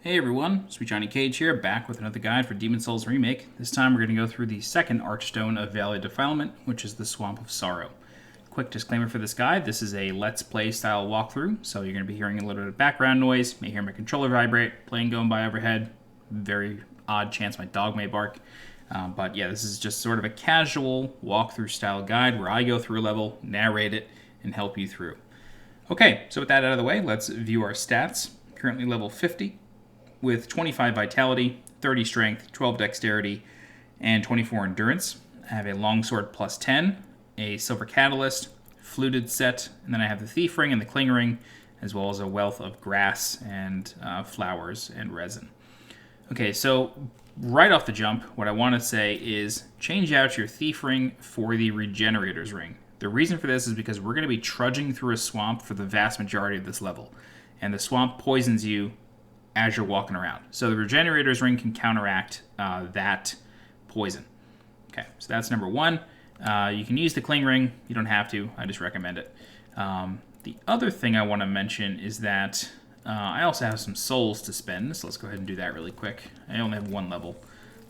Hey everyone, SweetJohnnyCage here, back with another guide for Demon's Souls Remake. This time we're going to go through the second Archstone of Valley Defilement, which is the Swamp of Sorrow. Quick disclaimer for this guide, this is a Let's Play style walkthrough, so you're going to be hearing a little bit of background noise, may hear my controller vibrate, plane going by overhead, very odd chance my dog may bark. But yeah, this is just sort of a casual walkthrough style guide where I go through a level, narrate it, and help you through. Okay, so with that out of the way, let's view our stats. Currently level 50. With 25 Vitality, 30 Strength, 12 Dexterity, and 24 Endurance. I have a Longsword plus 10, a Silver Catalyst, Fluted Set, and then I have the Thief Ring and the Cling Ring, as well as a wealth of grass and flowers and resin. Okay, so right off the jump, what I want to say is change out your Thief Ring for the Regenerator's Ring. The reason for this is because we're going to be trudging through a swamp for the vast majority of this level, and the swamp poisons you as you're walking around. So the Regenerator's Ring can counteract that poison. Okay, so that's number one. You can use the Cling Ring. You don't have to. I just recommend it. The other thing I want to mention is that I also have some souls to spend, so let's go ahead and do that really quick. I only have one level,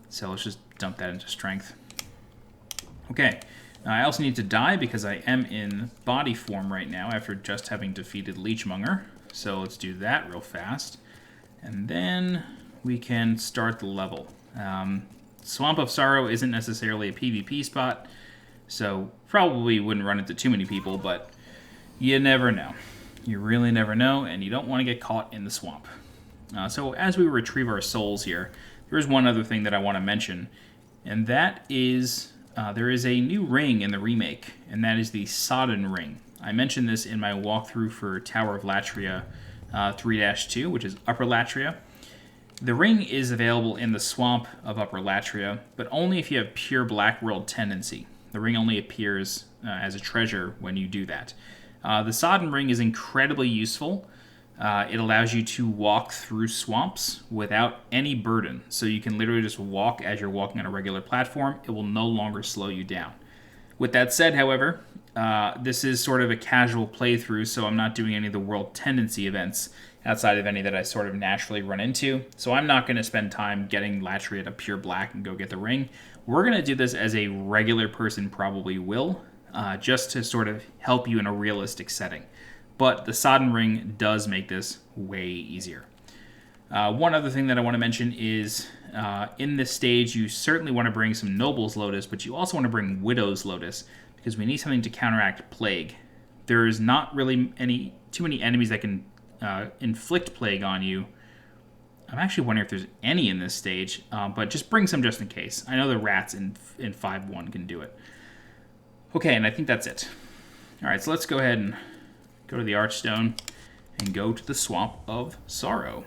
so let's just dump that into strength. Okay, I also need to die because I am in body form right now after just having defeated Leechmonger. So let's do that real fast. And then we can start the level. Swamp of Sorrow isn't necessarily a PvP spot, so probably wouldn't run into too many people, but you never know. You really never know, and you don't want to get caught in the swamp. So as we retrieve our souls here, there's one other thing that I want to mention, and that is there is a new ring in the remake, and that is the Sodden Ring. I mentioned this in my walkthrough for Tower of Latria 3-2, which is Upper Latria. The ring is available in the swamp of Upper Latria, but only if you have pure Black World tendency. The ring only appears as a treasure when you do that. The Sodden Ring is incredibly useful. It allows you to walk through swamps without any burden, so you can literally just walk as you're walking on a regular platform. It will no longer slow you down. With that said, however, this is sort of a casual playthrough, so I'm not doing any of the World Tendency events outside of any that I sort of naturally run into. So I'm not going to spend time getting Latria to pure black and go get the ring. We're going to do this as a regular person probably will, just to sort of help you in a realistic setting. But the Sodden Ring does make this way easier. One other thing that I want to mention is in this stage, you certainly want to bring some Noble's Lotus, but you also want to bring Widow's Lotus, because we need something to counteract Plague. There's not really too many enemies that can inflict Plague on you. I'm actually wondering if there's any in this stage, but just bring some just in case. I know the rats in 5.1 can do it. Okay, and I think that's it. All right, so let's go ahead and go to the Archstone and go to the Swamp of Sorrow.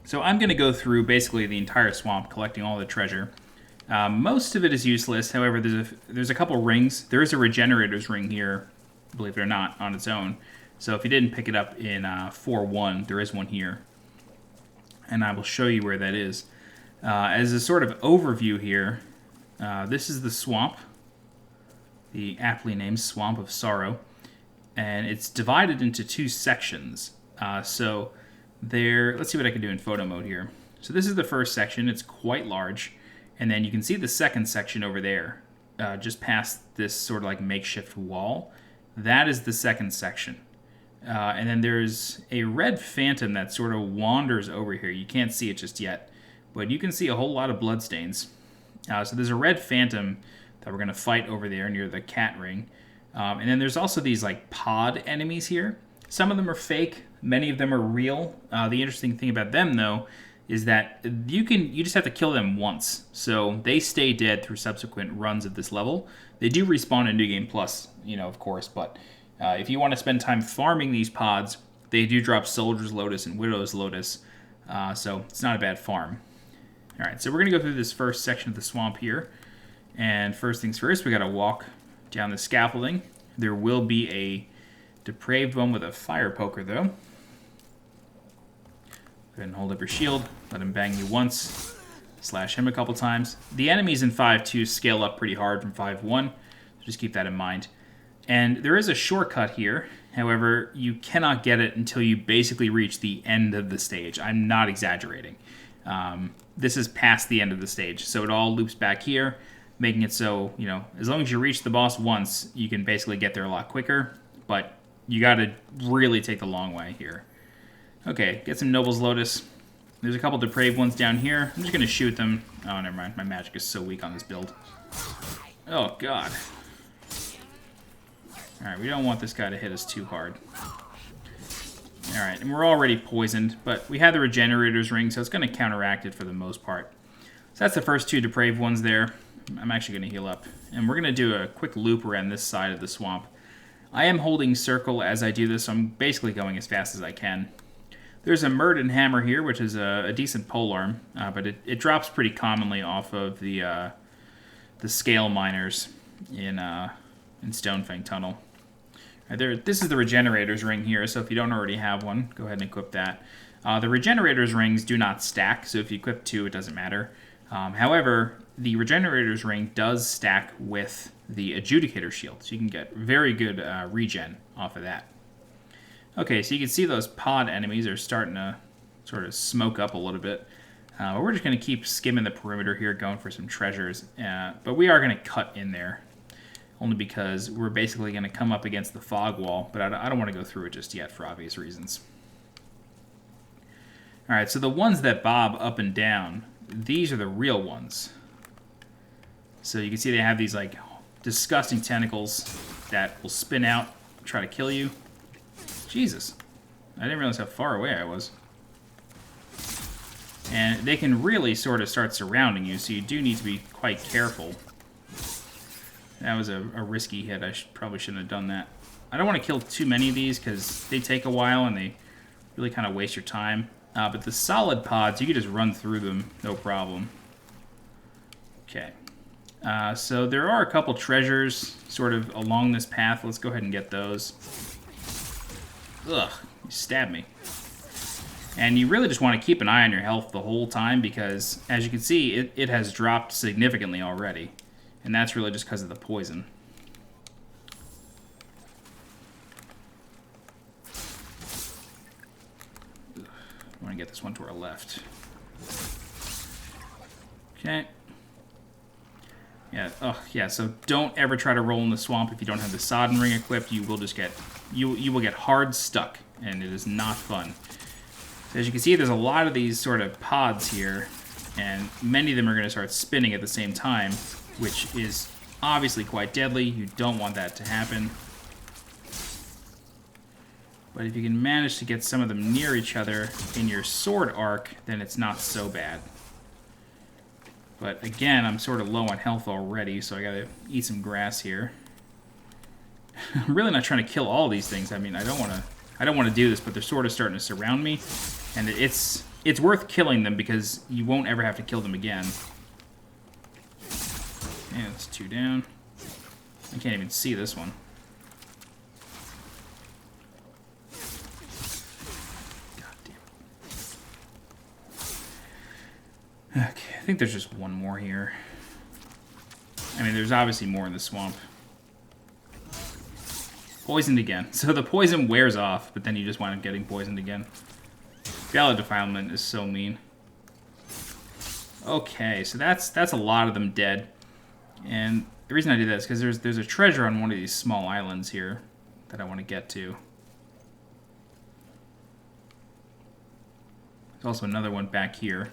So I'm going to go through basically the entire swamp, collecting all the treasure. Most of it is useless. However, there's a couple rings. There is a Regenerator's Ring here, believe it or not, on its own. So if you didn't pick it up in 4.1, there is one here. And I will show you where that is. As a sort of overview here, this is the swamp, the aptly named Swamp of Sorrow. And it's divided into two sections. Let's see what I can do in photo mode here. So this is the first section. It's quite large. And then you can see the second section over there, just past this sort of like makeshift wall. That is the second section. And then there's a red phantom that sort of wanders over here. You can't see it just yet, but you can see a whole lot of bloodstains. So there's a red phantom that we're going to fight over there near the cat ring. And then there's also these like pod enemies here. Some of them are fake. Many of them are real. The interesting thing about them, though, is that you just have to kill them once. So they stay dead through subsequent runs of this level. They do respawn in New Game Plus, of course, but if you want to spend time farming these pods, they do drop Soldier's Lotus and Widow's Lotus, so it's not a bad farm. All right, so we're going to go through this first section of the swamp here. And first things first, we got to walk down the scaffolding. There will be a depraved one with a fire poker, though. Go ahead and hold up your shield. Let him bang you once. Slash him a couple times. The enemies in 5.2 scale up pretty hard from 5.1. So just keep that in mind. And there is a shortcut here. However, you cannot get it until you basically reach the end of the stage. I'm not exaggerating. This is past the end of the stage. So it all loops back here, making it so, you know, as long as you reach the boss once, you can basically get there a lot quicker. But you got to really take the long way here. Okay, get some Noble's Lotus. There's a couple depraved ones down here. I'm just going to shoot them. Oh, never mind. My magic is so weak on this build. Oh, God. Alright, we don't want this guy to hit us too hard. Alright, and we're already poisoned, but we have the Regenerator's Ring, so it's going to counteract it for the most part. So that's the first two depraved ones there. I'm actually going to heal up. And we're going to do a quick loop around this side of the swamp. I am holding circle as I do this, so I'm basically going as fast as I can. There's a Murden Hammer here, which is a decent polearm, but it drops pretty commonly off of the scale miners in Stonefang Tunnel. This is the Regenerator's Ring here, so if you don't already have one, go ahead and equip that. The Regenerator's Rings do not stack, so if you equip two, it doesn't matter. However, the Regenerator's Ring does stack with the Adjudicator Shield, so you can get very good regen off of that. Okay, so you can see those pod enemies are starting to sort of smoke up a little bit. We're just going to keep skimming the perimeter here, going for some treasures. But we are going to cut in there, only because we're basically going to come up against the fog wall, but I don't want to go through it just yet for obvious reasons. Alright, so the ones that bob up and down, these are the real ones. So you can see they have these like disgusting tentacles that will spin out, try to kill you. Jesus, I didn't realize how far away I was. And they can really sort of start surrounding you, so you do need to be quite careful. That was a risky hit. I probably shouldn't have done that. I don't want to kill too many of these because they take a while and they really kind of waste your time. But the solid pods, you can just run through them, no problem. Okay. So there are a couple treasures sort of along this path. Let's go ahead and get those. Ugh, you stabbed me. And you really just want to keep an eye on your health the whole time because, as you can see, it has dropped significantly already. And that's really just because of the poison. Ugh, I want to get this one to our left. Okay. Yeah, yeah, so don't ever try to roll in the swamp if you don't have the Sodden Ring equipped. You will just get, you will get hard stuck, and it is not fun. So as you can see, there's a lot of these sort of pods here, and many of them are going to start spinning at the same time, which is obviously quite deadly. You don't want that to happen. But if you can manage to get some of them near each other in your sword arc, then it's not so bad. But again, I'm sort of low on health already, so I gotta eat some grass here. I'm really not trying to kill all these things. I mean, I don't want to do this, but they're sort of starting to surround me, and it's worth killing them because you won't ever have to kill them again. Yeah, that's two down. I can't even see this one. God damn. Okay. I think there's just one more here. I mean, there's obviously more in the swamp. Poisoned again. So the poison wears off, but then you just wind up getting poisoned again. Valid Defilement is so mean. Okay, so that's a lot of them dead. And the reason I do that is because there's a treasure on one of these small islands here that I want to get to. There's also another one back here.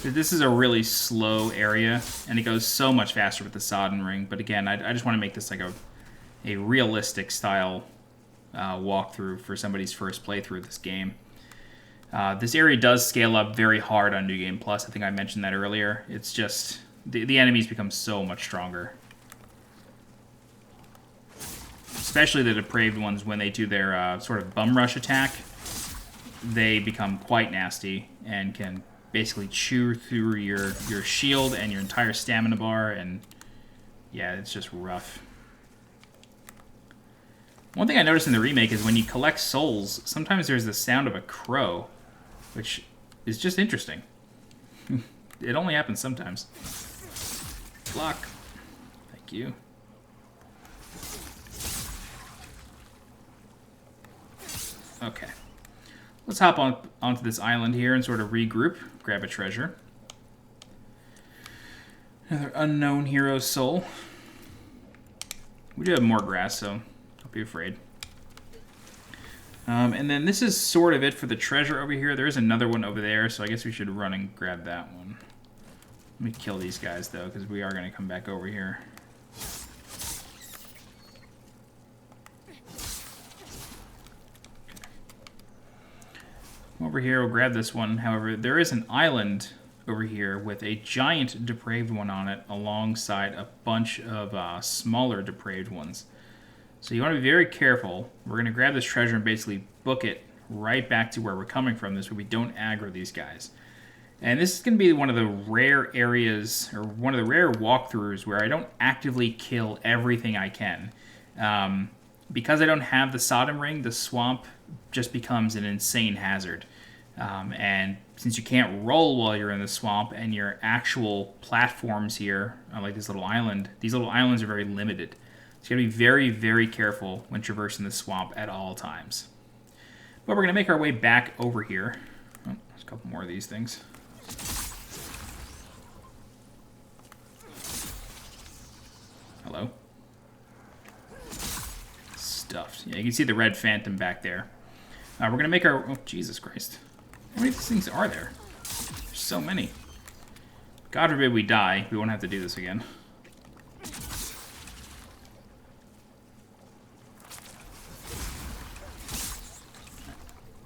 This is a really slow area, and it goes so much faster with the Sodden Ring. But again, I just want to make this like a realistic style walkthrough for somebody's first playthrough of this game. This area does scale up very hard on New Game Plus. I think I mentioned that earlier. It's just the enemies become so much stronger. Especially the depraved ones, when they do their sort of bum rush attack, they become quite nasty and can basically chew through your shield and your entire stamina bar, and yeah, it's just rough. One thing I noticed in the remake is when you collect souls, sometimes there's the sound of a crow, which is just interesting. It only happens sometimes. Block. Thank you. Okay. Let's hop onto this island here and sort of regroup, grab a treasure. Another unknown hero's soul. We do have more grass, so don't be afraid. And then this is sort of it for the treasure over here. There is another one over there, so I guess we should run and grab that one. Let me kill these guys, though, because we are going to come back over here. Over here, we'll grab this one. However, there is an island over here with a giant depraved one on it alongside a bunch of smaller depraved ones. So you want to be very careful. We're going to grab this treasure and basically book it right back to where we're coming from. This way we don't aggro these guys. And this is going to be one of the rare areas, or one of the rare walkthroughs where I don't actively kill everything I can. Because I don't have the Sodom Ring, the swamp just becomes an insane hazard. And since you can't roll while you're in the swamp, and your actual platforms here, like this little island, these little islands are very limited. So you gotta be very, very careful when traversing the swamp at all times. But we're gonna make our way back over here. Oh, there's a couple more of these things. Hello? Stuffed. Yeah, you can see the red phantom back there. We're gonna make our... Oh, Jesus Christ. How many of these things are there? There's so many. God forbid we die. We won't have to do this again.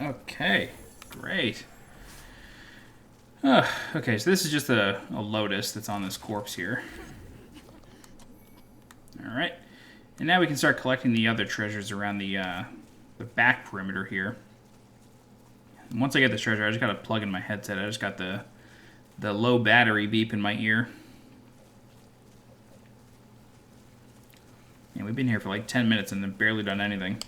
Okay, great. Okay, so this is just a lotus that's on this corpse here. Alright. And now we can start collecting the other treasures around the back perimeter here. And once I get this treasure, I just gotta plug in my headset. I just got the low battery beep in my ear. And we've been here for like 10 minutes and have barely done anything.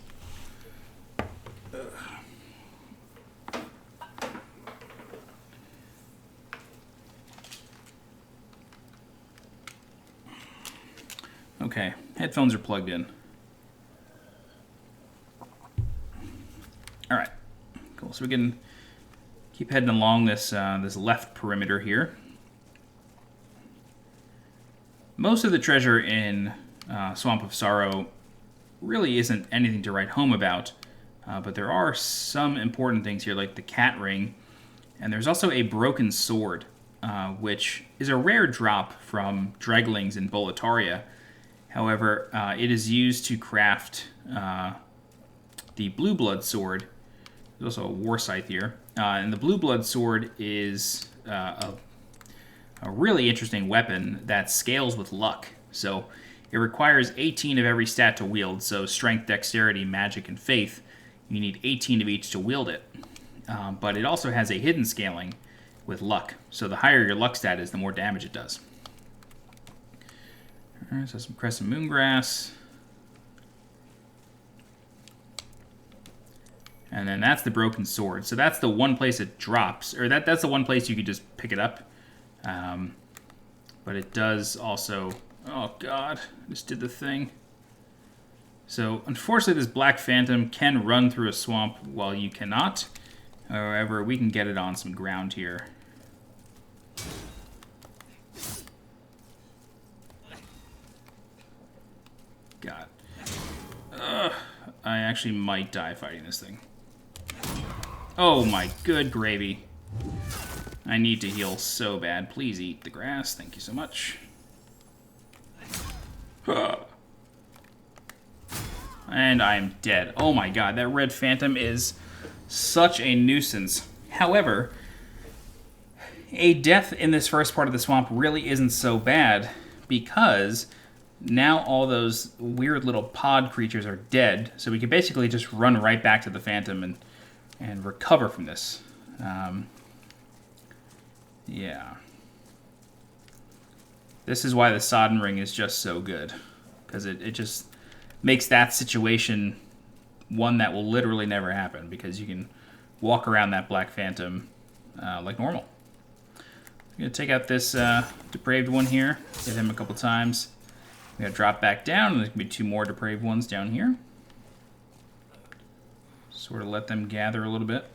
Okay, headphones are plugged in. All right, cool. So we can keep heading along this this left perimeter here. Most of the treasure in Swamp of Sorrow really isn't anything to write home about, but there are some important things here, like the cat ring, and there's also a broken sword, which is a rare drop from Dreglings in Boletaria. However, it is used to craft the Blue Blood Sword. There's also a War Scythe here. And the Blue Blood Sword is a really interesting weapon that scales with luck. So it requires 18 of every stat to wield. So Strength, Dexterity, Magic, and Faith. You need 18 of each to wield it. But it also has a hidden scaling with luck. So the higher your luck stat is, the more damage it does. Alright, so some crescent moongrass. And then that's the broken sword. So that's the one place it drops, or that's the one place you could just pick it up. But it does also... Oh god, I just did the thing. So unfortunately this Black Phantom can run through a swamp while you cannot. However, we can get it on some ground here. God. I actually might die fighting this thing. Oh my good gravy. I need to heal so bad. Please eat the grass. Thank you so much. And I'm dead. Oh my god, that red phantom is such a nuisance. However, a death in this first part of the swamp really isn't so bad, because now all those weird little pod creatures are dead, so we can basically just run right back to the phantom and recover from this. Yeah. This is why the Sodden Ring is just so good, because it just makes that situation one that will literally never happen, because you can walk around that Black Phantom like normal. I'm going to take out this depraved one here, hit him a couple times. I'm going to drop back down, and there's going to be two more depraved ones down here. Sort of let them gather a little bit.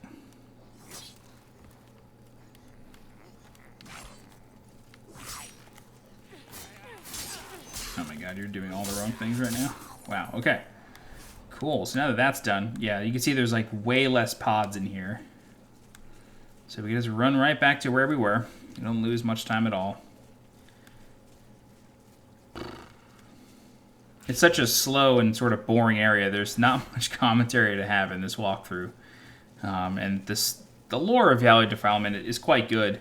Oh my god, you're doing all the wrong things right now. Wow, okay. Cool, so now that that's done, yeah, you can see there's like way less pods in here. So we can just run right back to where we were. We don't lose much time at all. It's such a slow and sort of boring area. There's not much commentary to have in this walkthrough. And the lore of Valley Defilement is quite good.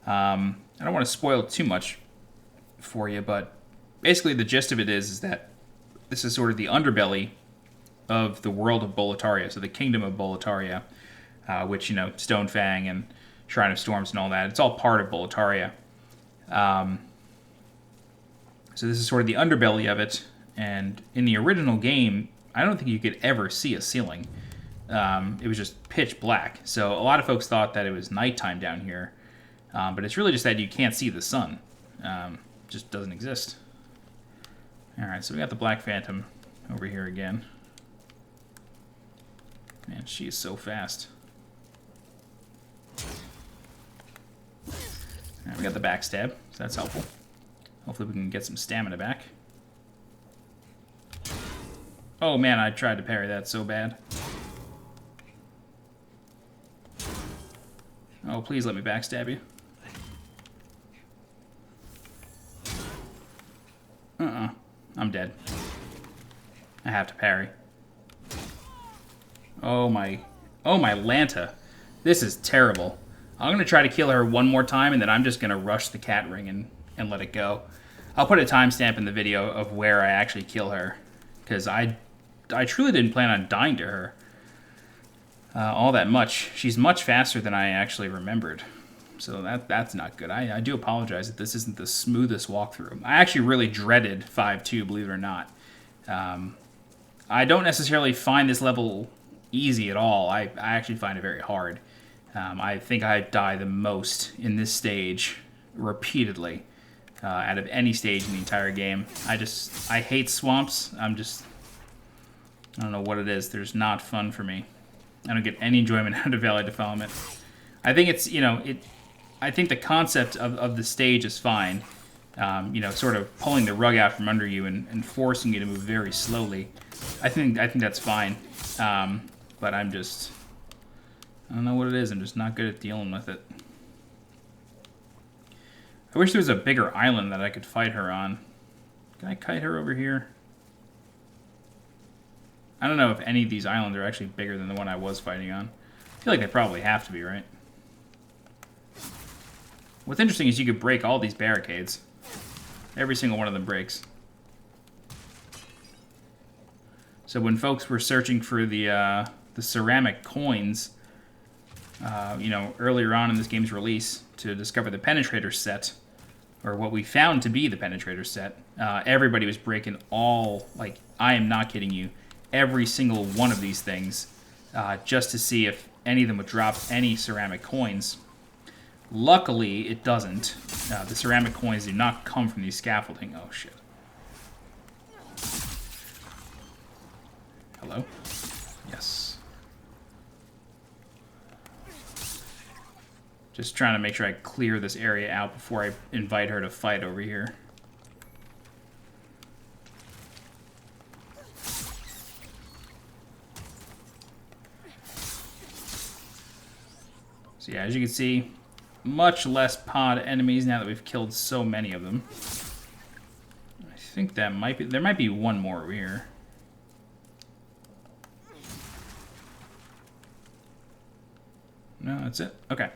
I don't want to spoil too much for you, but basically the gist of it is that this is sort of the underbelly of the world of Boletaria, so the kingdom of Boletaria, which, you know, Stonefang and Shrine of Storms and all that, it's all part of Boletaria. So this is sort of the underbelly of it, and in the original game, I don't think you could ever see a ceiling. It was just pitch black, so a lot of folks thought that it was nighttime down here, but it's really just that you can't see the sun. It just doesn't exist. Alright, so we got the Black Phantom over here again. Man, she is so fast. Alright, we got the backstab, so that's helpful. Hopefully we can get some stamina back. Oh man, I tried to parry that so bad. Oh, please let me backstab you. I'm dead. I have to parry. Oh my Lanta. This is terrible. I'm going to try to kill her one more time, and then I'm just going to rush the cat ring and let it go. I'll put a timestamp in the video of where I actually kill her, because I truly didn't plan on dying to her all that much. She's much faster than I actually remembered, so that's not good. I do apologize that this isn't the smoothest walkthrough. I actually really dreaded 5-2, believe it or not. I don't necessarily find this level easy at all. I actually find it very hard. I think I die the most in this stage repeatedly out of any stage in the entire game. I hate swamps. I don't know what it is. They're just not fun for me. I don't get any enjoyment out of Valley Defilement. I think it's, you know, I think the concept of the stage is fine. You know, sort of pulling the rug out from under you and forcing you to move very slowly. I think that's fine. But I don't know what it is. I'm just not good at dealing with it. I wish there was a bigger island that I could fight her on. Can I kite her over here? I don't know if any of these islands are actually bigger than the one I was fighting on. I feel like they probably have to be, right? What's interesting is you could break all these barricades. Every single one of them breaks. So when folks were searching for the ceramic coins, you know, earlier on in this game's release to discover the Penetrator set, or what we found to be the Penetrator set, everybody was breaking all, like, I am not kidding you, every single one of these things, just to see if any of them would drop any ceramic coins. Luckily, it doesn't. The ceramic coins do not come from these scaffolding. Oh, shit. Hello? Yes. Just trying to make sure I clear this area out before I invite her to fight over here. So yeah, as you can see, much less pod enemies now that we've killed so many of them. I think that might be... There might be one more over here. No, that's it? Okay.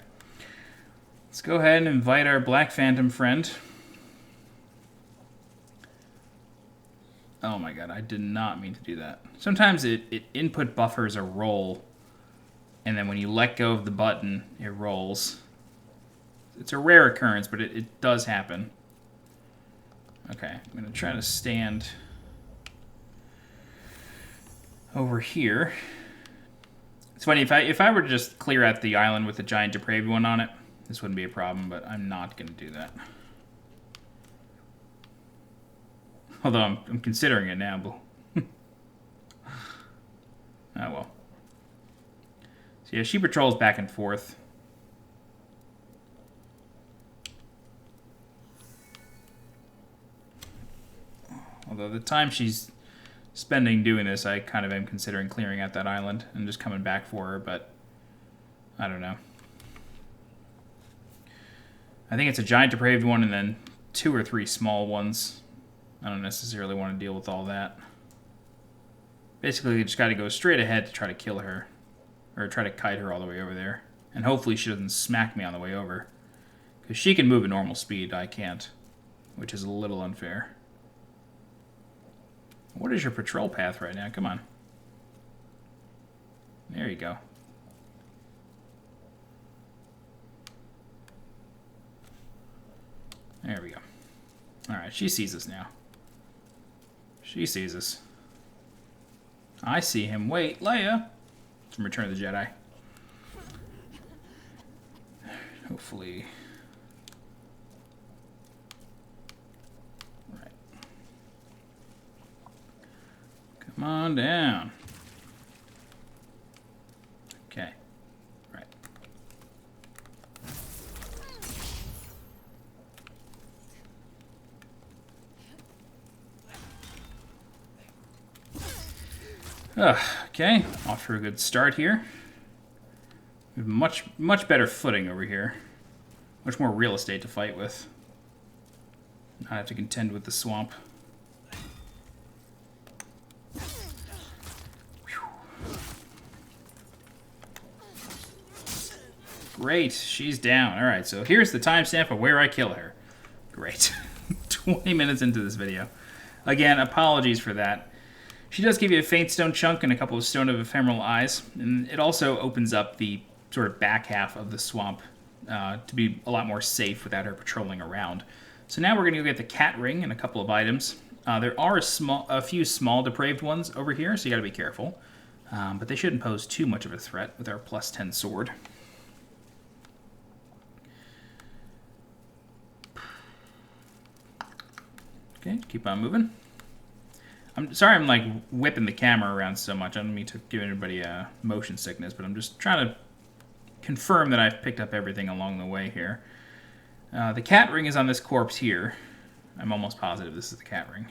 Let's go ahead and invite our Black Phantom friend. Oh my god, I did not mean to do that. Sometimes it input buffers a roll, and then when you let go of the button, it rolls. It's a rare occurrence, but it does happen. Okay, I'm going to try to stand over here. It's funny, if I were to just clear out the island with the giant depraved one on it, this wouldn't be a problem, but I'm not going to do that. Although I'm considering it now, but... oh well. So yeah, she patrols back and forth. Although the time she's spending doing this, I kind of am considering clearing out that island and just coming back for her, but I don't know. I think it's a giant depraved one and then 2 or 3 small ones. I don't necessarily want to deal with all that. Basically, you just got to go straight ahead to try to kill her. Or try to kite her all the way over there. And hopefully she doesn't smack me on the way over. Because she can move at normal speed, I can't. Which is a little unfair. What is your patrol path right now? Come on. There you go. There we go. Alright, she sees us now. She sees us. I see him. Wait, Leia! From Return of the Jedi. Hopefully... Right. Come on down. Okay. Right. Okay, off to a good start here. We have much better footing over here. Much more real estate to fight with. Not have to contend with the swamp. Great, she's down. Alright, so here's the timestamp of where I kill her. Great. 20 minutes into this video. Again, apologies for that. She does give you a faint stone chunk and a couple of stone of ephemeral eyes, and it also opens up the sort of back half of the swamp to be a lot more safe without her patrolling around. So now we're going to go get the cat ring and a couple of items. There are a few small depraved ones over here, so you got to be careful. But they shouldn't pose too much of a threat with our +10 sword. Okay, keep on moving. I'm sorry I'm like whipping the camera around so much. I don't mean to give anybody motion sickness, but I'm just trying to confirm that I've picked up everything along the way here. The cat ring is on this corpse here. I'm almost positive this is the cat ring.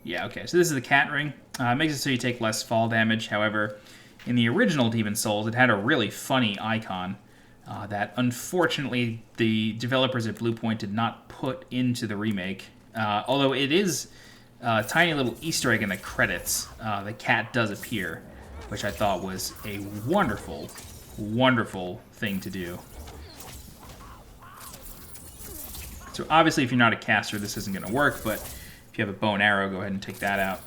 Yeah, okay, so this is the cat ring. It makes it so you take less fall damage. However, in the original Demon Souls, it had a really funny icon that unfortunately the developers at Bluepoint did not put into the remake. Although it is a tiny little Easter egg in the credits, the cat does appear, which I thought was a wonderful, wonderful thing to do. So obviously if you're not a caster, this isn't going to work, but if you have a bow and arrow, go ahead and take that out.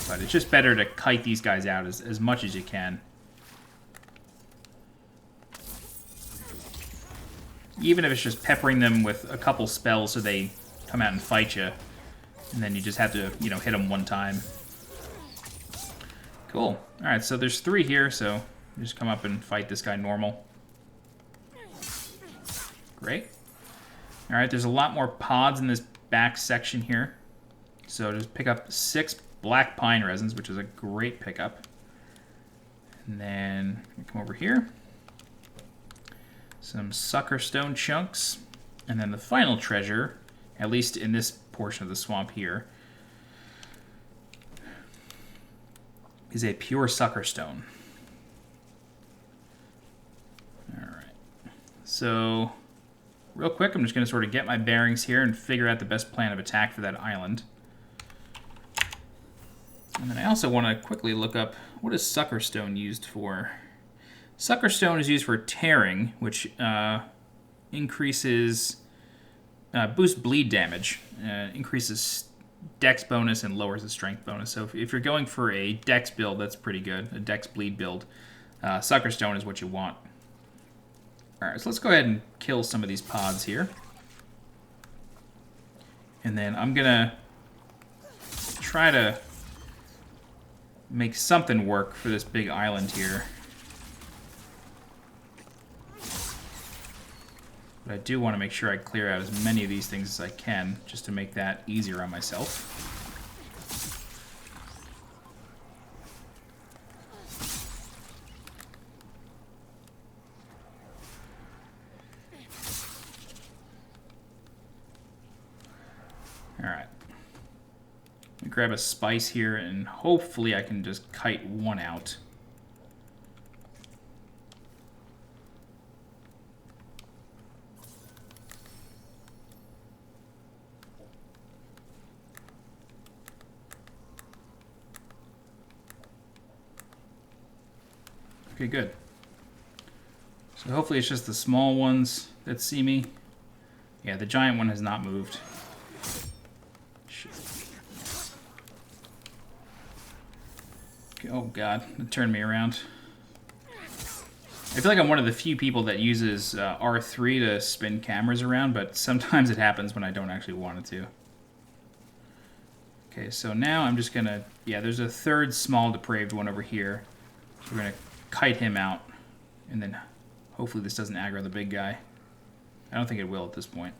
But it's just better to kite these guys out as much as you can. Even if it's just peppering them with a couple spells so they come out and fight you, and then you just have to, you know, hit them one time. Cool. Alright, so there's 3 here, so you just come up and fight this guy normal. Great. Alright, there's a lot more pods in this back section here. So just pick up 6 black pine resins, which is a great pickup. And then come over here. Some sucker stone chunks. And then the final treasure, at least in this portion of the swamp here, is a pure sucker stone. Alright. So, real quick, I'm just going to sort of get my bearings here and figure out the best plan of attack for that island. And then I also want to quickly look up, what is sucker stone used for? Sucker stone is used for tearing, which increases... boosts bleed damage, increases dex bonus, and lowers the strength bonus. So if you're going for a dex build, that's pretty good. A dex bleed build. Sucker stone is what you want. Alright, so let's go ahead and kill some of these pods here. And then I'm going to try to make something work for this big island here. But I do want to make sure I clear out as many of these things as I can, just to make that easier on myself. Alright. Let me grab a spice here, and hopefully I can just kite one out. Okay, good. So hopefully it's just the small ones that see me. Yeah, the giant one has not moved. Shit. Oh god, it turned me around. I feel like I'm one of the few people that uses R3 to spin cameras around, but sometimes it happens when I don't actually want it to. Okay, so now I'm just gonna... Yeah, there's a third small depraved one over here. So we're gonna kite him out, and then hopefully this doesn't aggro the big guy. I don't think it will at this point.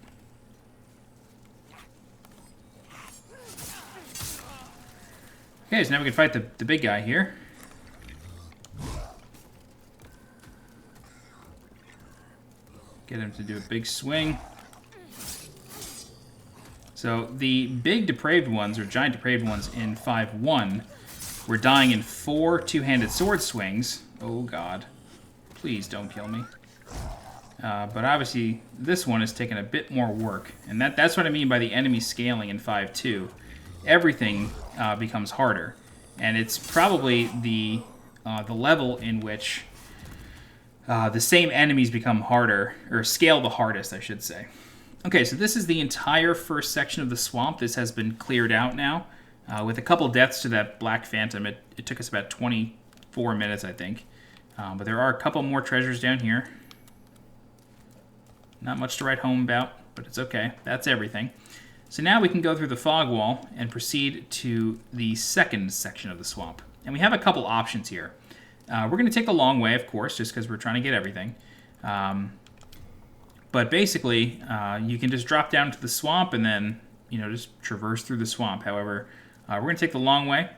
Okay, so now we can fight the big guy here. Get him to do a big swing. So the big depraved ones, or giant depraved ones in 5.1, were dying in 4 two-handed sword swings. Oh god. Please don't kill me. But obviously, this one is taking a bit more work. And that's what I mean by the enemy scaling in 5.2. Everything becomes harder. And it's probably the level in which the same enemies become harder, or scale the hardest, I should say. Okay, so this is the entire first section of the swamp. This has been cleared out now. With a couple deaths to that Black Phantom, it took us about 24 minutes, I think. But there are a couple more treasures down here. Not much to write home about, but it's okay. That's everything. So now we can go through the fog wall and proceed to the second section of the swamp. And we have a couple options here. We're going to take the long way, of course, just because we're trying to get everything. But basically, you can just drop down to the swamp and then, just traverse through the swamp. However, we're going to take the long way.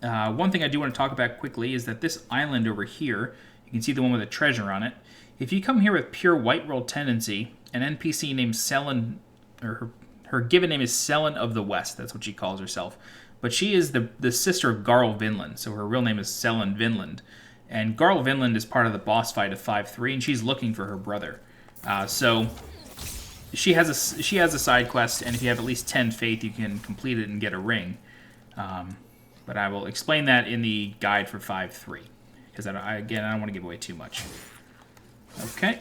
One thing I do want to talk about quickly is that this island over here, you can see the one with the treasure on it. If you come here with pure white world tendency, an NPC named Selen, or her given name is Selen of the West. That's what she calls herself. But she is the sister of Garl Vinland, so her real name is Selen Vinland. And Garl Vinland is part of the boss fight of 5.3, and she's looking for her brother. So she has a side quest, and if you have at least 10 faith, you can complete it and get a ring. But I will explain that in the guide for 5.3, because I don't want to give away too much. Okay,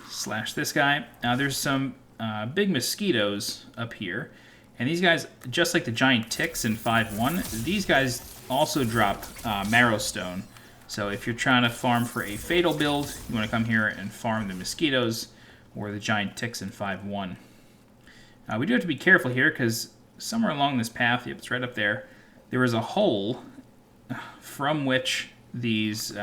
slash this guy. Now there's some big mosquitoes up here, and these guys, just like the giant ticks in 5.1, these guys also drop Marrowstone. So if you're trying to farm for a fatal build, you want to come here and farm the mosquitoes or the giant ticks in 5.1. We do have to be careful here because somewhere along this path, yep, it's right up there, there is a hole from which these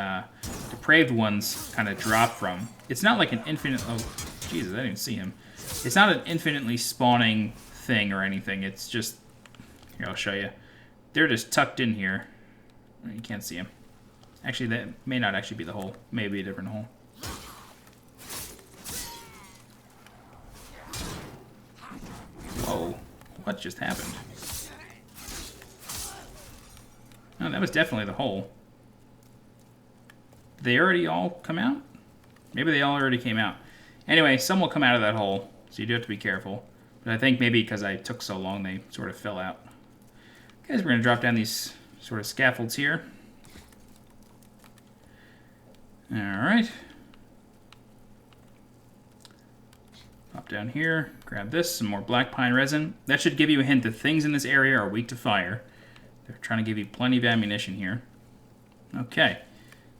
depraved ones kind of drop from. It's not like an infinite... Oh, Jesus, I didn't even see him. It's not an infinitely spawning thing or anything. It's just... Here, I'll show you. They're just tucked in here. You can't see them. Actually, that may not actually be the hole. Maybe a different hole. Whoa. What just happened? Oh, that was definitely the hole. Did they already all come out? Maybe they all already came out. Anyway, some will come out of that hole, so you do have to be careful. But I think maybe because I took so long, they sort of fell out. Okay, so we're going to drop down these sort of scaffolds here. Alright. Pop down here, grab this, some more black pine resin. That should give you a hint that things in this area are weak to fire. They're trying to give you plenty of ammunition here. Okay.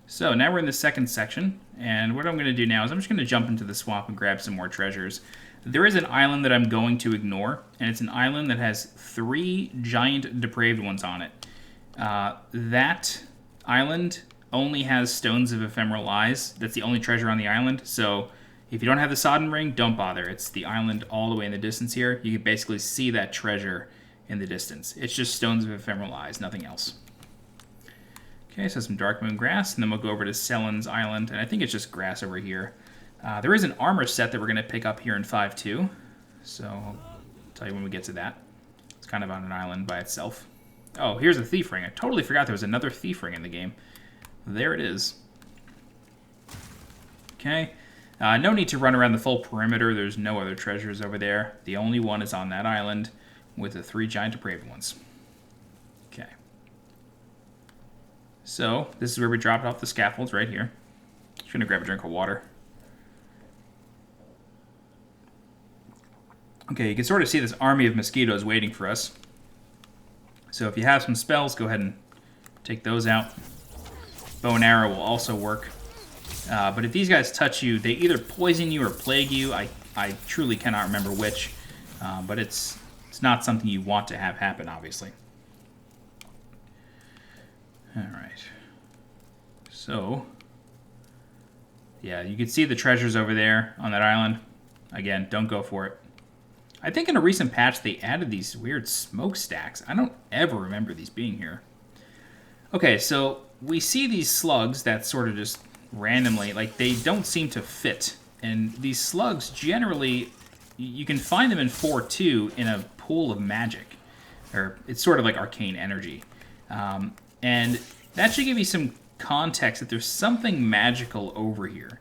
So now we're in the second section, and what I'm going to do now is I'm just going to jump into the swamp and grab some more treasures. There is an island that I'm going to ignore, and it's an island that has 3 giant depraved ones on it. That island only has stones of ephemeral eyes. That's the only treasure on the island, so if you don't have the sodden ring, don't bother. It's the island all the way in the distance here. You can basically see that treasure in the distance. It's just stones of ephemeral eyes, nothing else. Okay, so some dark moon grass, and then we'll go over to Selen's Island, and I think it's just grass over here. There is an armor set that we're going to pick up here in 5.2, so I'll tell you when we get to that. Let's kind of on an island by itself. Oh, here's a thief ring. I totally forgot there was another thief ring in the game. There it is. Okay. No need to run around the full perimeter. There's no other treasures over there. The only one is on that island with the 3 giant depraved ones. Okay. So, this is where we dropped off the scaffolds right here. Just gonna grab a drink of water. Okay, you can sort of see this army of mosquitoes waiting for us. So if you have some spells, go ahead and take those out. Bow and arrow will also work. But if these guys touch you, they either poison you or plague you. I truly cannot remember which. But it's not something you want to have happen, obviously. Alright. So, yeah, you can see the treasures over there on that island. Again, don't go for it. I think in a recent patch they added these weird smokestacks. I don't ever remember these being here. Okay, so we see these slugs that sort of just randomly, like, they don't seem to fit. And these slugs generally, you can find them in 4.2 in a pool of magic. Or it's sort of like arcane energy. And that should give you some context that there's something magical over here.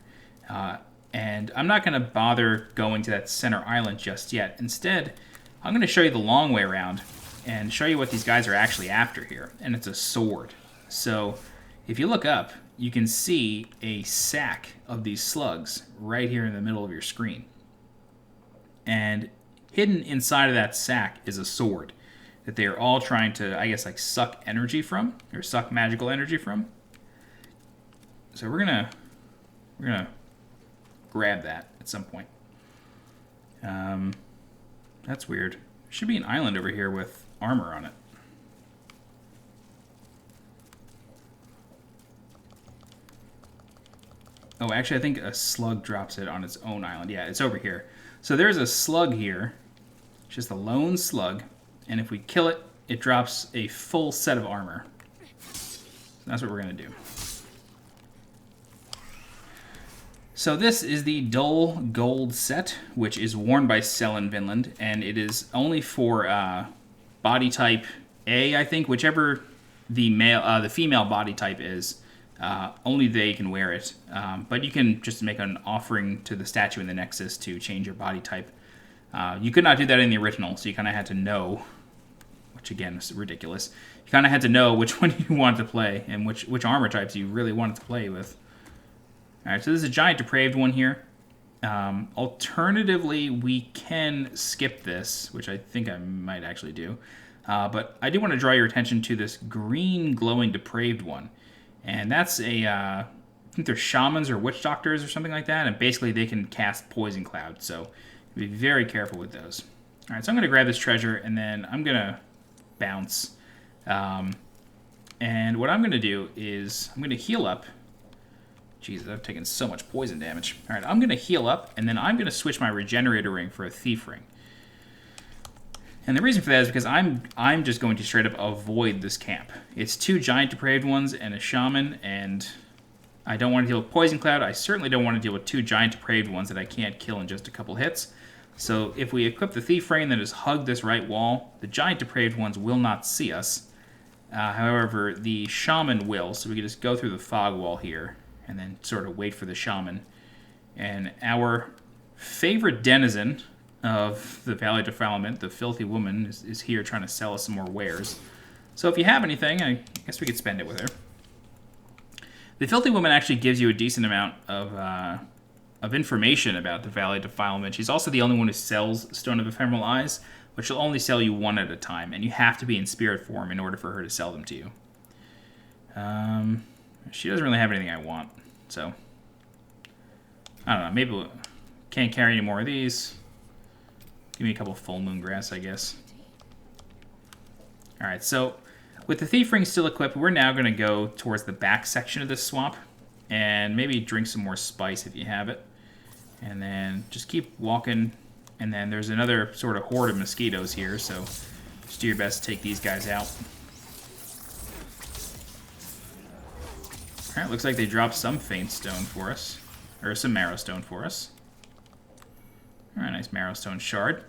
And I'm not going to bother going to that center island just yet. Instead, I'm going to show you the long way around and show you what these guys are actually after here. And it's a sword. So if you look up, you can see a sack of these slugs right here in the middle of your screen. And hidden inside of that sack is a sword that they are all trying to, I guess, like suck energy from, or suck magical energy from. So we're gonna grab that at some point. That's weird. There should be an island over here with armor on it. Oh, actually, I think a slug drops it on its own island. Yeah, it's over here. So there's a slug here, just a lone slug, and if we kill it, it drops a full set of armor. So that's what we're going to do. So this is the Dull Gold set, which is worn by Cell in Vinland, and it is only for body type A, I think, whichever the female body type is. Only they can wear it, but you can just make an offering to the statue in the Nexus to change your body type. You could not do that in the original, so you kind of had to know, which again is ridiculous. You kind of had to know which one you wanted to play and which armor types you really wanted to play with. All right, so this is a giant depraved one here. Alternatively, we can skip this, which I think I might actually do. But I do want to draw your attention to this green glowing depraved one. And that's a, I think they're shamans or witch doctors or something like that. And basically they can cast poison cloud. So be very careful with those. All right, so I'm going to grab this treasure and then I'm going to bounce. And what I'm going to do is I'm going to heal up. Jesus, I've taken so much poison damage. All right, I'm going to heal up and then I'm going to switch my regenerator ring for a thief ring. And the reason for that is because I'm just going to straight up avoid this camp. It's 2 giant depraved ones and a shaman, and I don't want to deal with poison cloud. I certainly don't want to deal with 2 giant depraved ones that I can't kill in just a couple hits. So if we equip the thief ring and then just hug this right wall, the giant depraved ones will not see us. However, the shaman will, so we can just go through the fog wall here and then sort of wait for the shaman. And our favorite denizen of the Valley Defilement, the filthy woman, is here trying to sell us some more wares. So if you have anything, I guess we could spend it with her. The filthy woman actually gives you a decent amount of information about the Valley Defilement. She's also the only one who sells Stone of Ephemeral Eyes, but she'll only sell you 1 at a time, and you have to be in spirit form in order for her to sell them to you. She doesn't really have anything I want, so I don't know. Maybe we can't carry any more of these. Give me a couple full moon grass, I guess. All right, so with the thief ring still equipped, we're now going to go towards the back section of this swamp and maybe drink some more spice if you have it. And then just keep walking. And then there's another sort of horde of mosquitoes here, so just do your best to take these guys out. All right, looks like they dropped some faint stone for us, or some marrow stone for us. All right, nice marrow stone shard.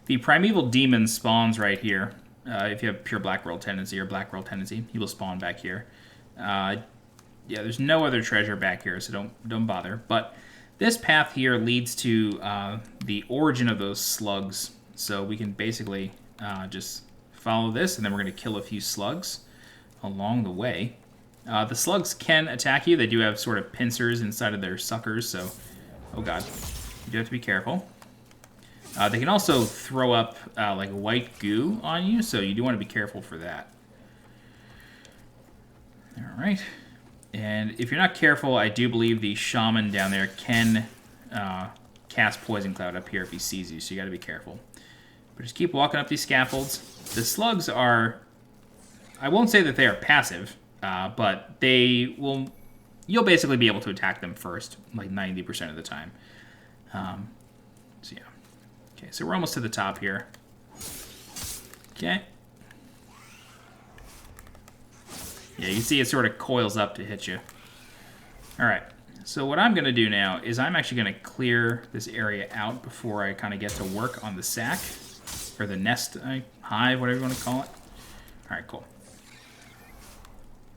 The primeval demon spawns right here. If you have pure black world tendency or black world tendency, he will spawn back here. Yeah, there's no other treasure back here, so don't bother. But this path here leads to the origin of those slugs. So we can basically just follow this, and then we're going to kill a few slugs along the way. The slugs can attack you. They do have sort of pincers inside of their suckers, so... Oh god. You do have to be careful. They can also throw up like white goo on you, so you do want to be careful for that. Alright. And if you're not careful, I do believe the shaman down there can cast Poison Cloud up here if he sees you, so you got to be careful. But just keep walking up these scaffolds. The slugs are... I won't say that they are passive, but they will... You'll basically be able to attack them first, like 90% of the time. So yeah. Okay, so we're almost to the top here. Okay. Yeah, you can see it sort of coils up to hit you. Alright, so what I'm going to do now is I'm actually going to clear this area out before I kind of get to work on the sack. Or the nest, hive, whatever you want to call it. Alright, cool.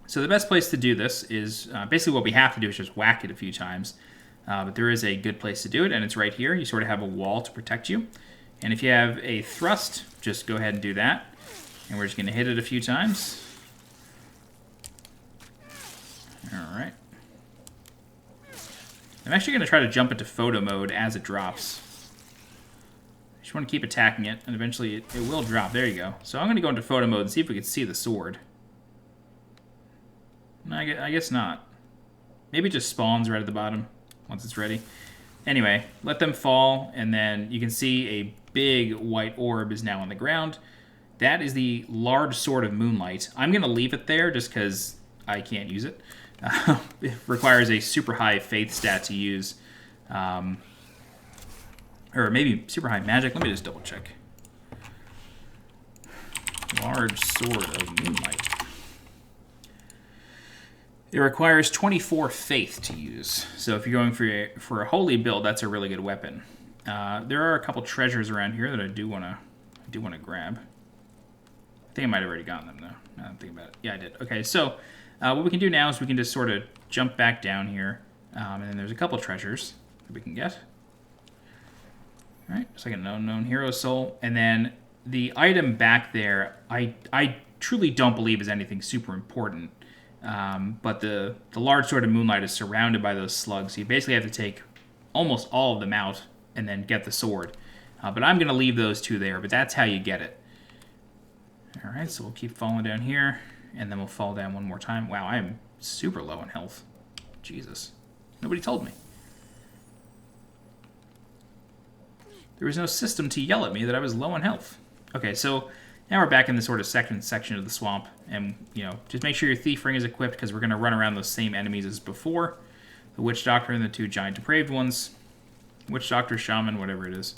So the best place to do this is, basically what we have to do is just whack it a few times. But there is a good place to do it, and it's right here. You sort of have a wall to protect you. And if you have a thrust, just go ahead and do that. And we're just going to hit it a few times. Alright. I'm actually going to try to jump into photo mode as it drops. I just want to keep attacking it, and eventually it will drop. There you go. So I'm going to go into photo mode and see if we can see the sword. No, I guess not. Maybe it just spawns right at the bottom once it's ready. Anyway, let them fall, and then you can see a big white orb is now on the ground. That is the large sword of Moonlight. I'm going to leave it there just because I can't use it. It requires a super high faith stat to use. Or maybe super high magic. Let me just double check. Large sword of Moonlight. It requires 24 faith to use. So if you're going for a holy build, that's a really good weapon. There are a couple treasures around here that I do want to grab. I think I might have already gotten them though. Now I'm thinking about it. Yeah, I did. Okay, so what we can do now is we can just sort of jump back down here, and then there's a couple treasures that we can get. All right, it's like an unknown hero soul, and then the item back there, I truly don't believe is anything super important. But the large sword of Moonlight is surrounded by those slugs. So you basically have to take almost all of them out and then get the sword. But I'm going to leave those two there, but that's how you get it. Alright, so we'll keep falling down here, and then we'll fall down one more time. Wow, I am super low in health. Jesus. Nobody told me. There was no system to yell at me that I was low on health. Okay, so... Now we're back in the sort of second section of the swamp, and, you know, just make sure your thief ring is equipped, because we're going to run around those same enemies as before. The Witch Doctor and the two giant depraved ones. Witch Doctor, Shaman, whatever it is.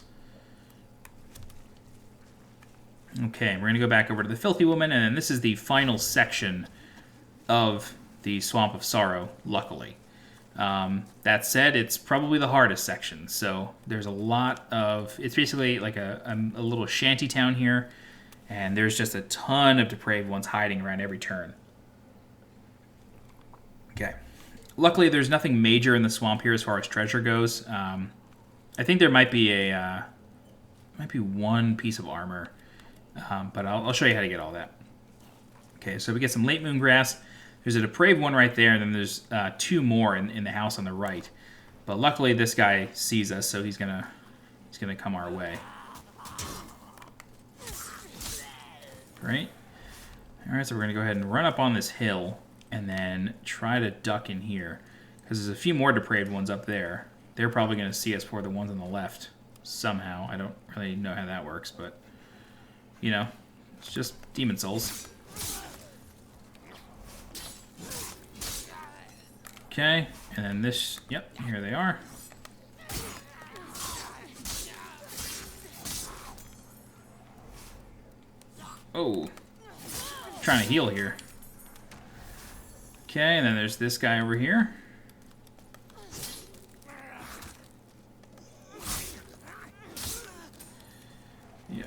Okay, we're going to go back over to the Filthy Woman, and then this is the final section of the Swamp of Sorrow, luckily. That said, it's probably the hardest section, so there's a lot of... It's basically like a little shanty town here. And there's just a ton of depraved ones hiding around every turn. Okay. Luckily, there's nothing major in the swamp here as far as treasure goes. I think there might be one piece of armor, but I'll show you how to get all that. Okay, so we get some late moon grass. There's a depraved one right there, and then there's two more in the house on the right. But luckily, this guy sees us, so he's gonna come our way. Right? Alright, so we're going to go ahead and run up on this hill and then try to duck in here. Because there's a few more depraved ones up there. They're probably going to see us before the ones on the left. Somehow. I don't really know how that works, but... You know, it's just demon souls. Okay, and then this... Yep, here they are. Oh, trying to heal here. Okay, and then there's this guy over here. Yeah.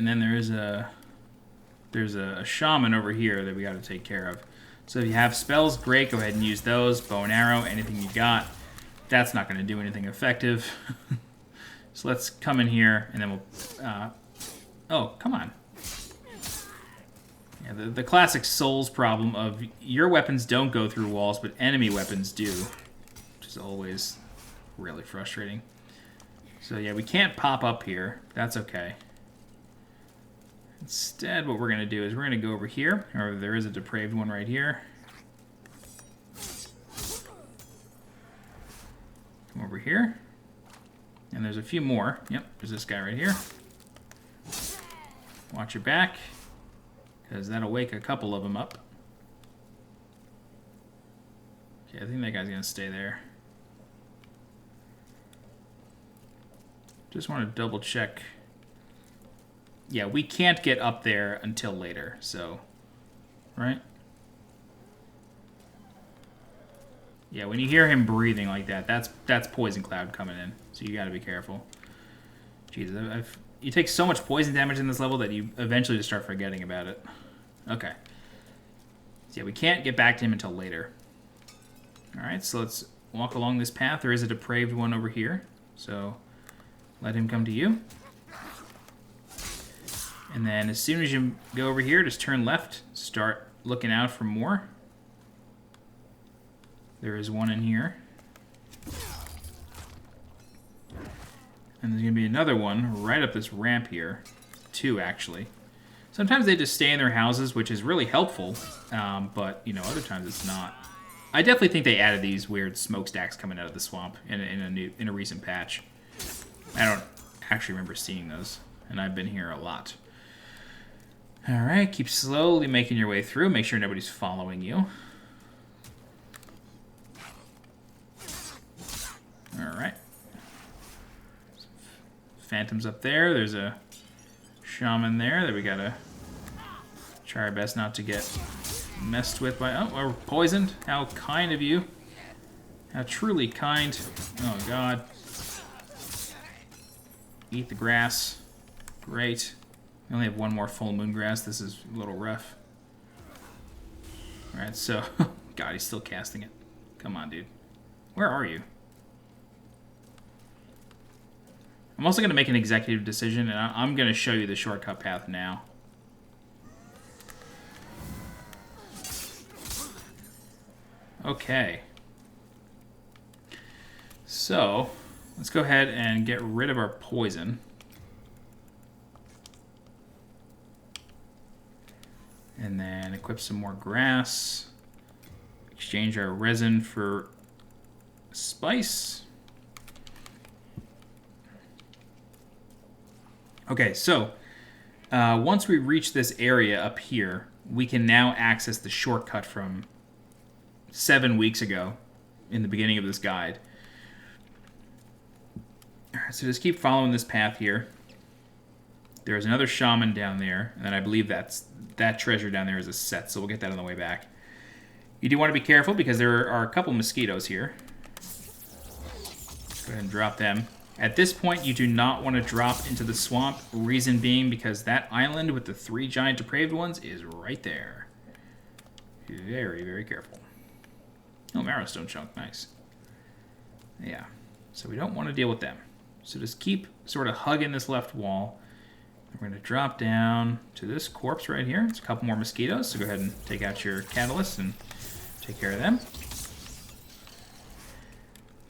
and then there's a shaman over here that we got to take care of. So if you have spells, great, go ahead and use those. Bow and arrow, anything you got. That's not going to do anything effective. So let's come in here, and then we'll... oh, come on. Yeah, the classic Souls problem of your weapons don't go through walls, but enemy weapons do. Which is always really frustrating. So yeah, we can't pop up here. That's okay. Instead, what we're going to do is we're going to go over here. Or there is a depraved one right here. Come over here. And there's a few more. Yep, there's this guy right here. Watch your back, because that'll wake a couple of them up. Okay, I think that guy's going to stay there. Just want to double check. Yeah, we can't get up there until later, so... Right? Yeah, when you hear him breathing like that, that's Poison Cloud coming in. So you gotta be careful. Jeez, you take so much poison damage in this level that you eventually just start forgetting about it. Okay. So yeah, we can't get back to him until later. Alright, so let's walk along this path. There is a depraved one over here. So let him come to you. And then as soon as you go over here, just turn left. Start looking out for more. There is one in here. And there's going to be another one right up this ramp here. Two, actually. Sometimes they just stay in their houses, which is really helpful. But, you know, other times it's not. I definitely think they added these weird smokestacks coming out of the swamp in a recent patch. I don't actually remember seeing those. And I've been here a lot. Alright, keep slowly making your way through. Make sure nobody's following you. Alright. Phantoms up there. There's a shaman there that we gotta try our best not to get messed with by... Oh, we're poisoned. How kind of you. How truly kind. Oh, God. Eat the grass. Great. We only have one more full moon grass. This is a little rough. Alright, so... God, he's still casting it. Come on, dude. Where are you? I'm also going to make an executive decision, and I'm going to show you the shortcut path now. Okay. So, let's go ahead and get rid of our poison. And then equip some more grass. Exchange our resin for spice. Okay, so once we reach this area up here, we can now access the shortcut from 7 weeks ago in the beginning of this guide. Alright, so just keep following this path here. There's another shaman down there, and then I believe that treasure down there is a set, so we'll get that on the way back. You do want to be careful because there are a couple mosquitoes here. Go ahead and drop them. At this point, you do not want to drop into the swamp, reason being because that island with the 3 giant depraved ones is right there. Very, very careful. Oh, Marrowstone chunk, nice. Yeah, so we don't want to deal with them. So just keep sort of hugging this left wall. We're going to drop down to this corpse right here. It's a couple more mosquitoes, so go ahead and take out your catalyst and take care of them.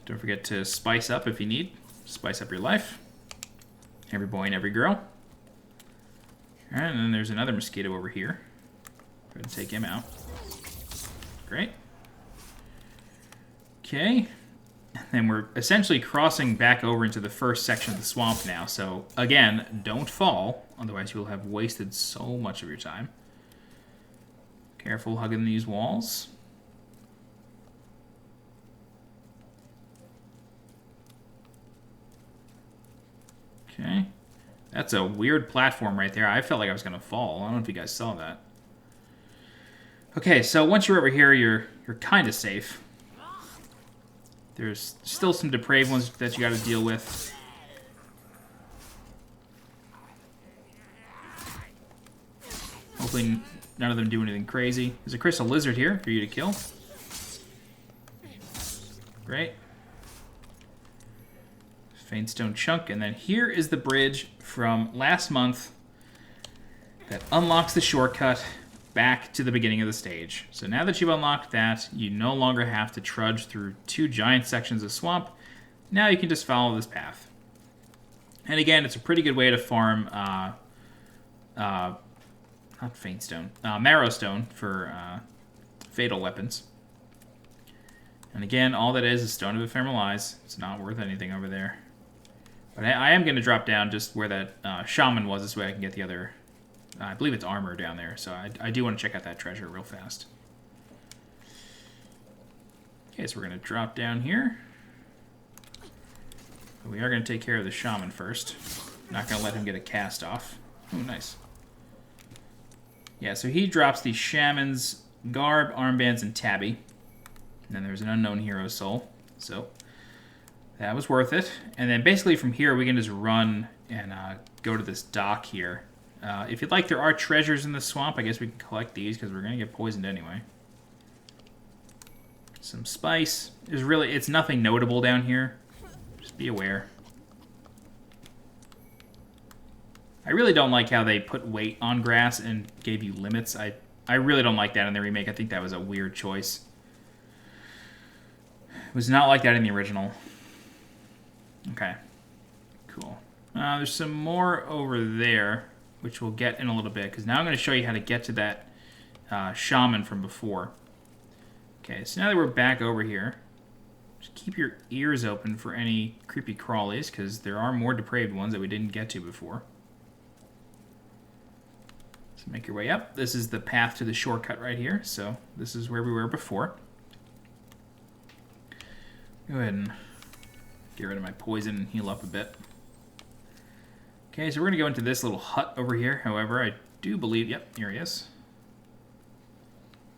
Don't forget to spice up if you need. Spice up your life. Every boy and every girl. Alright, and then there's another mosquito over here. Go ahead and take him out. Great. Okay. And then we're essentially crossing back over into the first section of the swamp now. So, again, don't fall. Otherwise, you'll have wasted so much of your time. Careful hugging these walls. Okay. That's a weird platform right there. I felt like I was going to fall. I don't know if you guys saw that. Okay, so once you're over here, you're kind of safe. There's still some depraved ones that you got to deal with. Hopefully none of them do anything crazy. There's a crystal lizard here for you to kill. Great. Faint stone chunk, and then here is the bridge from last month that unlocks the shortcut back to the beginning of the stage. So now that you've unlocked that, you no longer have to trudge through 2 giant sections of swamp. Now you can just follow this path. And again, it's a pretty good way to farm, not faint stone, marrow stone for fatal weapons. And again, all that is Stone of Ephemeral Eyes. It's not worth anything over there. But I am going to drop down just where that shaman was, this way I can get the other, I believe it's armor down there. So I do want to check out that treasure real fast. Okay, so we're going to drop down here. But we are going to take care of the shaman first. Not going to let him get a cast off. Oh, nice. Yeah, so he drops the shaman's garb, armbands, and tabby. And then there's an unknown hero soul. So that was worth it. And then basically from here, we can just run and go to this dock here. If you'd like, there are treasures in the swamp. I guess we can collect these because we're going to get poisoned anyway. Some spice. It's nothing notable down here. Just be aware. I really don't like how they put weight on grass and gave you limits. I really don't like that in the remake. I think that was a weird choice. It was not like that in the original. Okay. Cool. There's some more over there, which we'll get in a little bit, because now I'm going to show you how to get to that shaman from before. Okay, so now that we're back over here, just keep your ears open for any creepy crawlies, because there are more depraved ones that we didn't get to before. So make your way up. This is the path to the shortcut right here, so this is where we were before. Go ahead and get rid of my poison and heal up a bit. Okay, so we're going to go into this little hut over here. However, I do believe... Yep, here he is.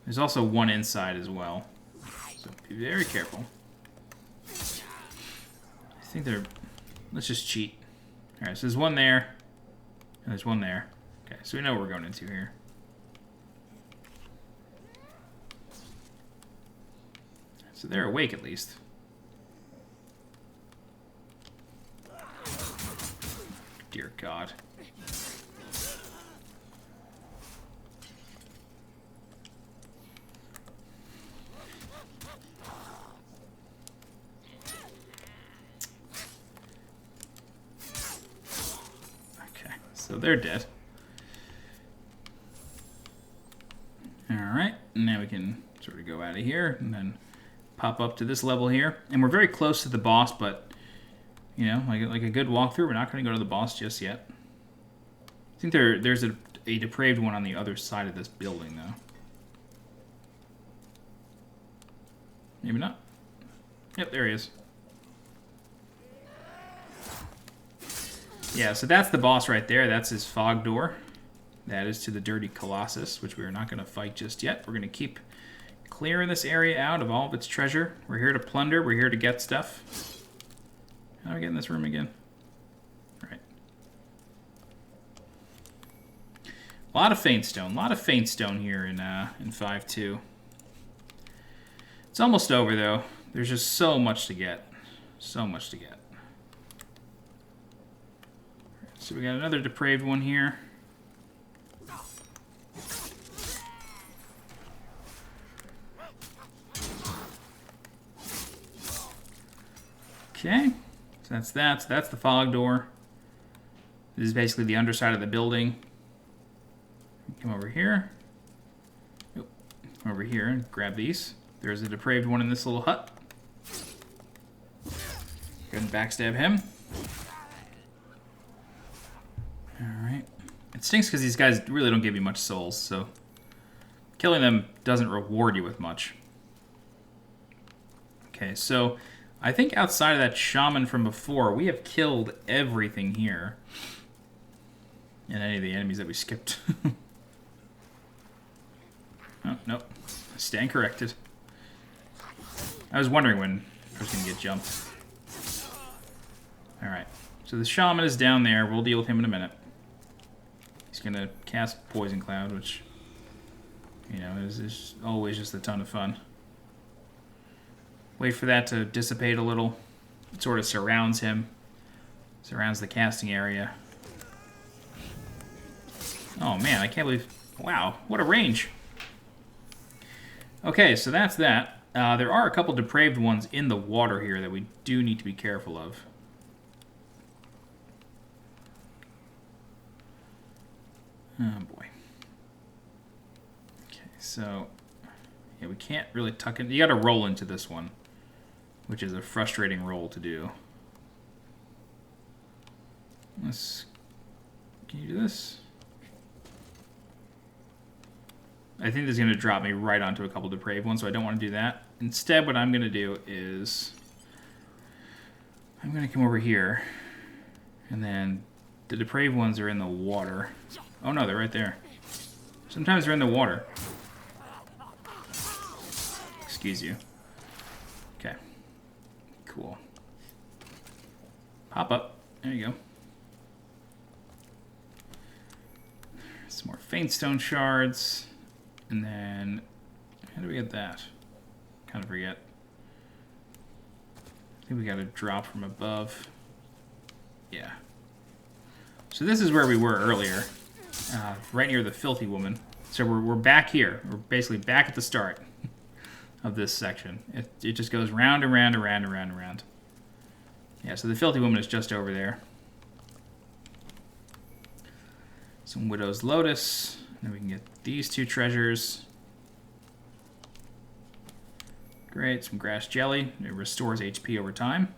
There's also one inside as well. So be very careful. I think they're... Let's just cheat. Alright, so there's one there. And there's one there. Okay, so we know what we're going into here. So they're awake at least. Dear God. Okay, so they're dead. Alright, now we can sort of go out of here and then pop up to this level here. And we're very close to the boss, but you know, like a good walkthrough. We're not going to go to the boss just yet. I think there's a depraved one on the other side of this building, though. Maybe not. Yep, there he is. Yeah, so that's the boss right there. That's his fog door. That is to the dirty Colossus, which we are not going to fight just yet. We're going to keep clearing this area out of all of its treasure. We're here to plunder. We're here to get stuff. How do I get in this room again? All right. A lot of faint stone. A lot of faint stone here in 5.2. It's almost over, though. There's just so much to get. So much to get. So we got another depraved one here. Okay. So that's that. So that's the fog door. This is basically the underside of the building. Come over here. Come over here and grab these. There's a depraved one in this little hut. Go ahead and backstab him. Alright. It stinks because these guys really don't give you much souls, so killing them doesn't reward you with much. Okay, so I think outside of that shaman from before, we have killed everything here. And any of the enemies that we skipped. Oh, nope. I stand corrected. I was wondering when I was going to get jumped. Alright. So the shaman is down there. We'll deal with him in a minute. He's going to cast Poison Cloud, which You know, it's always just a ton of fun. Wait for that to dissipate a little. It sort of surrounds him. Surrounds the casting area. Oh man, I can't believe... Wow, what a range. Okay, so that's that. There are a couple depraved ones in the water here that we do need to be careful of. Oh boy. Okay, so... Yeah, we can't really tuck in. You gotta roll into this one, which is a frustrating roll to do. Can you do this? I think this is going to drop me right onto a couple depraved ones, so I don't want to do that. Instead, what I'm going to do is I'm going to come over here, and then the depraved ones are in the water. Oh no, they're right there. Sometimes they're in the water. Excuse you. Okay. Cool. Pop up. There you go. Some more faint stone shards. And then, how do we get that? Kind of forget. I think we got a drop from above. Yeah. So this is where we were earlier, right near the filthy woman. So we're back here. We're basically back at the start of this section. It just goes round and round and round and round and round. Yeah, so the filthy woman is just over there. Some Widow's Lotus. Then we can get these two treasures. Great, some grass jelly. It restores HP over time.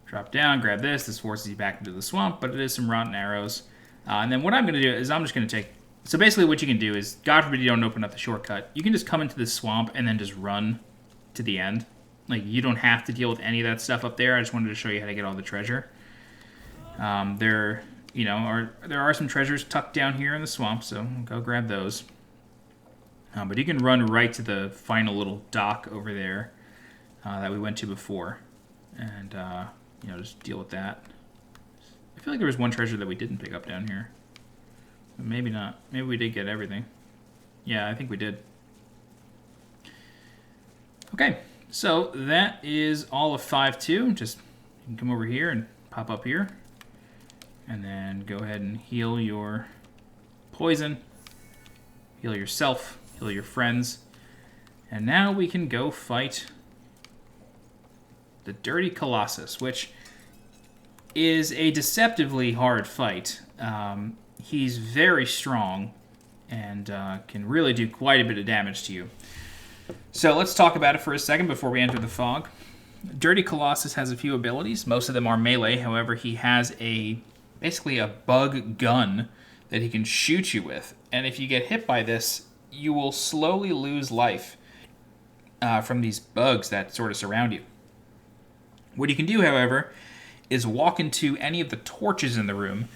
Drop down, grab this. This forces you back into the swamp, but it is some rotten arrows. And then what I'm going to do is I'm just going to take... So basically what you can do is, God forbid you don't open up the shortcut, you can just come into this swamp and then just run to the end. Like, you don't have to deal with any of that stuff up there. I just wanted to show you how to get all the treasure. There are some treasures tucked down here in the swamp, so go grab those. But you can run right to the final little dock over there that we went to before, and just deal with that. I feel like there was one treasure that we didn't pick up down here, but maybe not. Maybe we did get everything. Yeah, I think we did. Okay, so that is all of 5-2. Just you can come over here and pop up here. And then go ahead and heal your poison, heal yourself, heal your friends. And now we can go fight the Dirty Colossus, which is a deceptively hard fight. He's very strong and can really do quite a bit of damage to you. So let's talk about it for a second before we enter the fog. Dirty Colossus has a few abilities. Most of them are melee. However, he has basically a bug gun that he can shoot you with. And if you get hit by this, you will slowly lose life from these bugs that sort of surround you. What you can do, however, is walk into any of the torches in the room,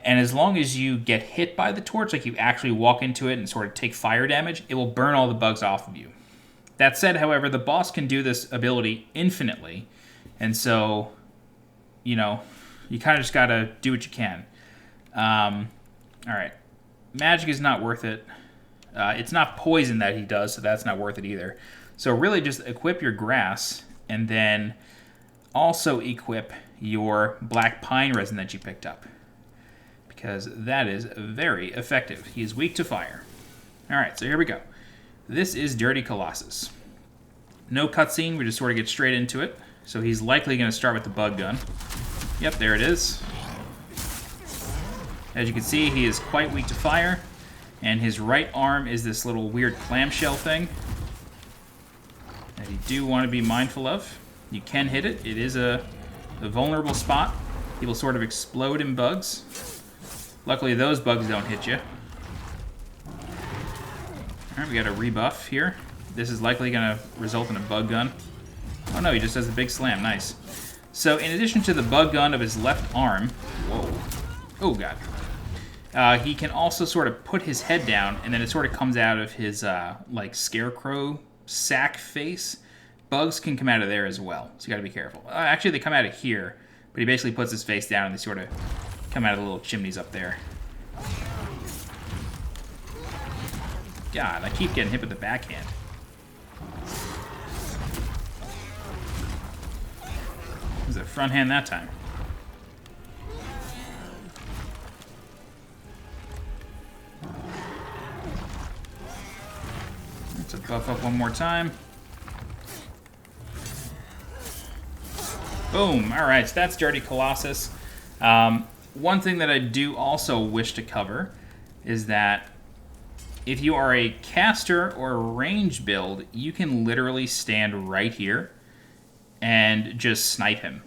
and as long as you get hit by the torch, like you actually walk into it and sort of take fire damage, it will burn all the bugs off of you. That said, however, the boss can do this ability infinitely, and so, you kind of just gotta do what you can. Alright. Magic is not worth it. It's not poison that he does, so that's not worth it either. So really just equip your grass, and then also equip your black pine resin that you picked up, because that is very effective. He is weak to fire. Alright, so here we go. This is Dirty Colossus. No cutscene, we just sort of get straight into it. So he's likely going to start with the bug gun. Yep, there it is. As you can see, he is quite weak to fire, and his right arm is this little weird clamshell thing that you do want to be mindful of. You can hit it. It is a vulnerable spot. He will sort of explode in bugs. Luckily, those bugs don't hit you. Alright, we got a rebuff here. This is likely going to result in a bug gun. Oh no, he just does the big slam. Nice. So, in addition to the bug gun of his left arm... Whoa. Oh, God. He can also sort of put his head down, and then it sort of comes out of his, scarecrow sack face. Bugs can come out of there as well, so you gotta be careful. Actually, they come out of here, but he basically puts his face down, and they sort of come out of the little chimneys up there. God, I keep getting hit with the backhand. It was a front hand that time. Let's buff up one more time. Boom. All right, so that's Dirty Colossus. One thing that I do also wish to cover is that if you are a caster or a range build, you can literally stand right here and just snipe him.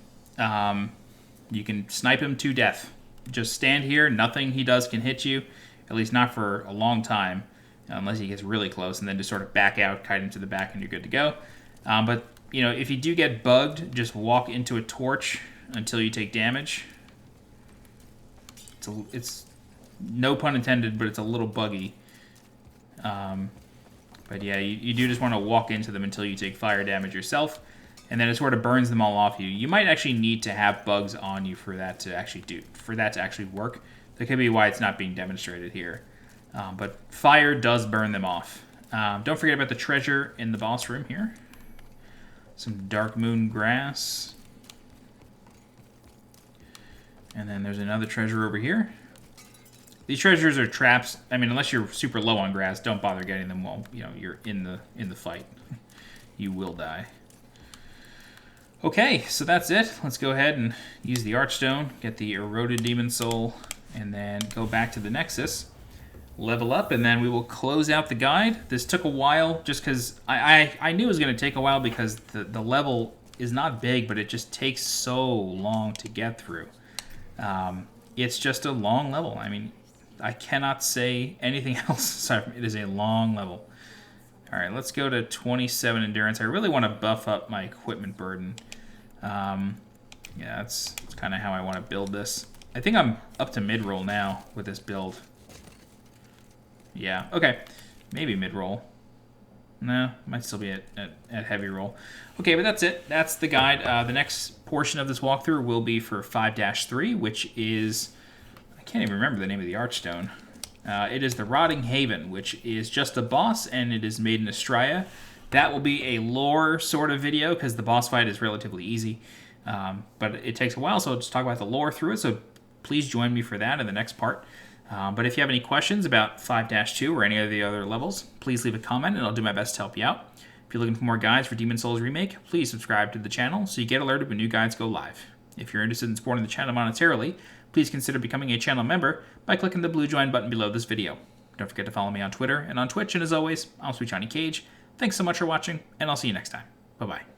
You can snipe him to death. Just stand here. Nothing he does can hit you, at least not for a long time, unless he gets really close, and then just sort of back out, kite him to the back, and you're good to go. But you know, if you do get bugged, just walk into a torch until you take damage. It's no pun intended, but it's a little buggy. But yeah, you do just want to walk into them until you take fire damage yourself, and then it sort of burns them all off you. You might actually need to have bugs on you for that to actually work. That could be why it's not being demonstrated here. But fire does burn them off. Don't forget about the treasure in the boss room here. Some dark moon grass. And then there's another treasure over here. These treasures are traps. I mean, unless you're super low on grass, don't bother getting them while you're in the fight. You will die. Okay, so that's it. Let's go ahead and use the Archstone, get the Eroded Demon Soul, and then go back to the Nexus, level up, and then we will close out the guide. This took a while just because I knew it was going to take a while because the level is not big, but it just takes so long to get through. It's just a long level. I mean, I cannot say anything else. Sorry, it is a long level. All right, let's go to 27 endurance. I really want to buff up my equipment burden. Yeah, that's kind of how I want to build this. I think I'm up to mid-roll now with this build. Yeah, okay. Maybe mid-roll. No, might still be at heavy roll. Okay, but that's it. That's the guide. The next portion of this walkthrough will be for 5-3, which is... I can't even remember the name of the Archstone. It is the Rotting Haven, which is just a boss, and it is made in Astraea. That will be a lore sort of video, because the boss fight is relatively easy. But it takes a while, so I'll just talk about the lore through it, so please join me for that in the next part. But if you have any questions about 5-2 or any of the other levels, please leave a comment, and I'll do my best to help you out. If you're looking for more guides for Demon's Souls Remake, please subscribe to the channel so you get alerted when new guides go live. If you're interested in supporting the channel monetarily, please consider becoming a channel member by clicking the blue join button below this video. Don't forget to follow me on Twitter and on Twitch, and as always, I'm SweetJohnnyCage. Thanks so much for watching, and I'll see you next time. Bye-bye.